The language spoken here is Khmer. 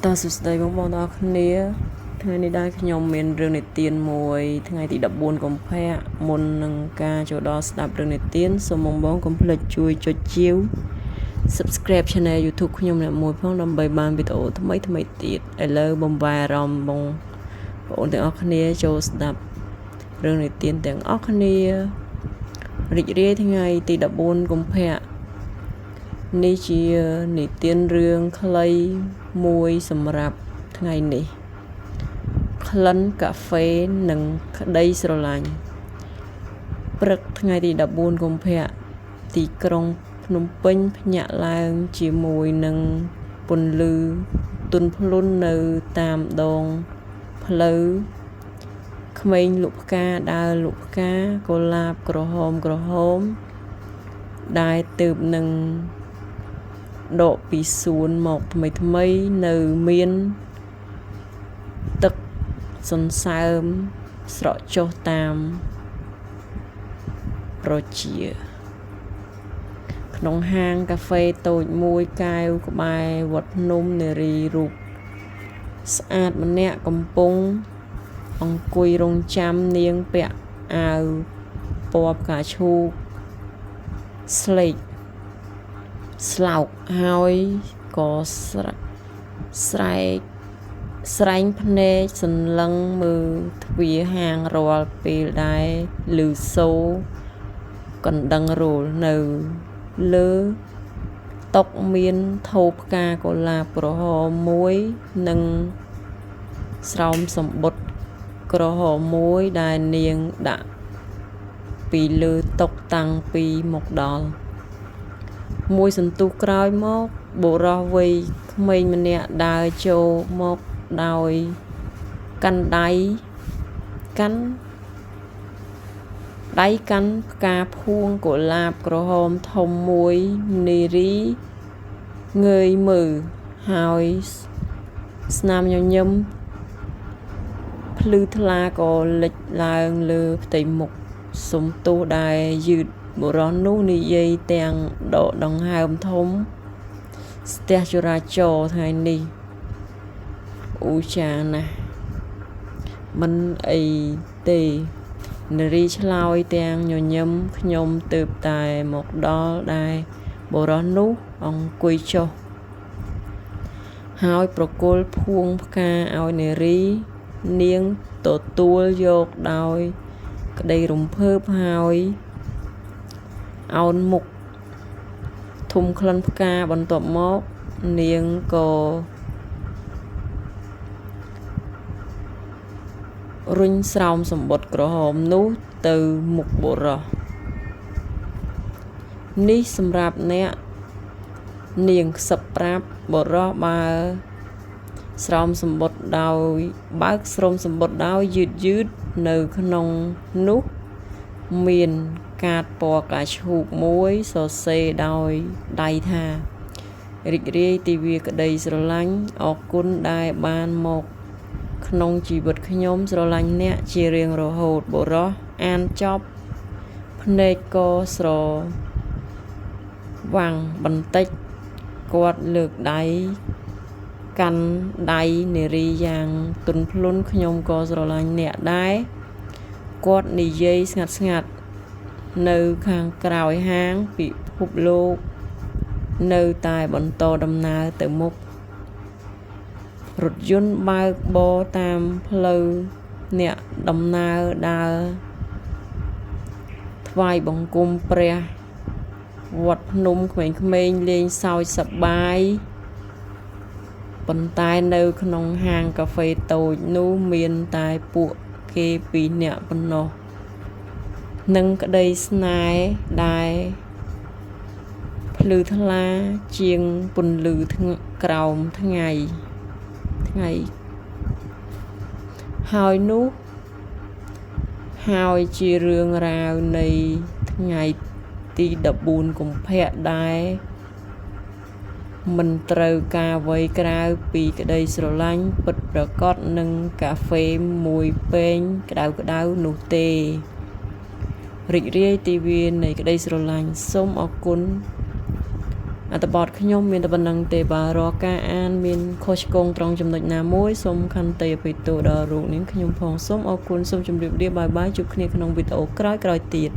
តើសួស្តីបងប្អូនទាំងអស់គ្នាថ្ងៃនេះដែរខ្ញុំមានរឿងនិទានមួយថ្ងៃទី14កុម្ភៈមុននឹងការចូលដល់ស្ដាប់រឿងនិទានសូមបងកុំភ្លេចជួយចុចជាវ Subscribe Channel YouTube ខ្ញុំអ្នកមួយផងដើម្បីបានវីដេអូថ្មីទៀតឥឡូវបំបែអារម្មណ៍បងប្អូនទាំងអស់គ្នាចូលស្ដាប់រឿងនិទានទាំងអស់គ្នារីករាយថ្ងៃទី14កុម្ភៈនេះជានិទានរឿងខ្លីមួយសម្រាប់ថ្ងៃនេះក្លិនកាហ្វេនិងក្តីស្រឡាញ់ព្រឹកថ្ងៃទី14កុម្ភៈទីក្រុងភ្នំពេញភ្ញាក់ឡើងជាមួយនឹងពន្លឺទន់ភ្លន់នៅតាមដងផ្លូវក្មេងលក់ផ្កាដើរលក់ផ្កាកុលាបក្រហមដែលទើបនឹងដកពីសួនមកថ្មីនៅមានទឹកសន្សើមស្រក់ចុះតាមប្រជាក្នុងហាងកាហ្វេតូចមួយកែវក្បែរវត្តភ្នំនារីរូបស្អាតម្នាក់កំពុងអង្គុយរង់ចាំនាងពាក់អាវពណ៌ផ្កាឈូកស្លោកហើយក៏ស្រែងភ្នែកសន្លឹងមើលទ្វារហាងរាល់ពេលដែលឮសូរកណ្ដឹងរោលនៅលើតុមានថូផ្កាកុលាបក្រហមមួយនិងស្រោមសំបុត្រក្រហមមួយដែលនាងដាក់ពីលើតុតាំងពីមកដល់មួយសន្ទុះក្រោយមកបុរសវ័យក្មេងម្នាក់ដើរចូលមកដោយកាន់ដៃកាន់ផ្កាភួងកុលាបក្រហមធំមួយនារីងើយមើលហើយស្នាមញញឹមភ្លឺថ្លាក៏លេចឡើងលើផ្ទៃមុខសុំទោសដែលយឺតបុរសនោះនិយាយទាំងដកដង្ហើមធំស្ទះចរាចរណ៍ថ្ងៃនេះអូចាណាស់មិនអីទេនារីឆ្លើយទាំងញញឹមខ្ញុំទើបតែមកដល់ដែរបុរសនោះអង្គុយចុះហើយប្រគល់ភួងផ្កាឲ្យនារីនាងទទួលយកដោយក្តីរំភើបហើយអោនមុខធុំក្លិនផ្កាបន្ទាប់មកនាងក៏រុញស្រោមសំបុត្រក្រហមនោះទៅមុខបុរសនេះសម្រាប់អ្នកនាងខ្សឹបប្រាប់បុរសបើស្រោមសំបុត្រដោយបើកស្រោមសំបុត្រដោយយឺតនៅក្នុងនោះមានកាតពណ៌កាឈូកមួយសរសេរដោយដៃថារីករាយទិវាក្តីស្រឡាញ់អរគុណដែលបានមកក្នុងជីវិតខ្ញុំស្រឡាញ់អ្នកជារៀងរហូតបុរសអានចប់ភ្នែកក៏ស្រវាំងបន្តិចគាត់លើកដៃកាន់ដៃនារីយ៉ាងទន់ភ្លន់ខ្ញុំក៏ស្រឡាញ់អ្នកដែរគាត់និយាយស្ងាត់នៅខាងក្រោយហាងពិភពលោកនៅតែបន្តដំណើរទៅមុខរថយន្តបើកបរតាមផ្លូវអ្នកដំណើរដើរថ្វាយបង្គំព្រះវត្តភ្នំក្មេងៗលេងសើចសប្បាយប៉ុន្តែនៅក្នុងហាងកាហ្វេតូចនោះមានតែពួកគេពីរនាក់ប៉ុណ្ណោះនឹងក្តីស្នេហ៍ដែលភ្លឺថ្លាជាងពន្លឺក្រោមថ្ងៃហើយជារឿងរ៉ាវនៃថ្ងៃទី14កុម្ភៈដែលមិនត្រូវការអ្វីក្រៅពីក្តីស្រឡាញ់ពិតប្រាកដនឹងកាហ្វេមួយពែងក្តៅនោះទេរីករាយទិវានៃក្តីស្រឡាញ់សូមអរគុណ អត្ថបទខ្ញុំមានតែប៉ុណ្្នឹងទេបាទរាល់ការអានមានខុសឆ្គងត្រង់ចំណុចណាមួយសូមខន្តីអភ័យទោសដល់រូបនាងខ្ញុំផងសូមអរគុណសូមជម្រាបលាបាយបាយជួបគ្នាក្នុងវីដេអូក្រោយៗទៀត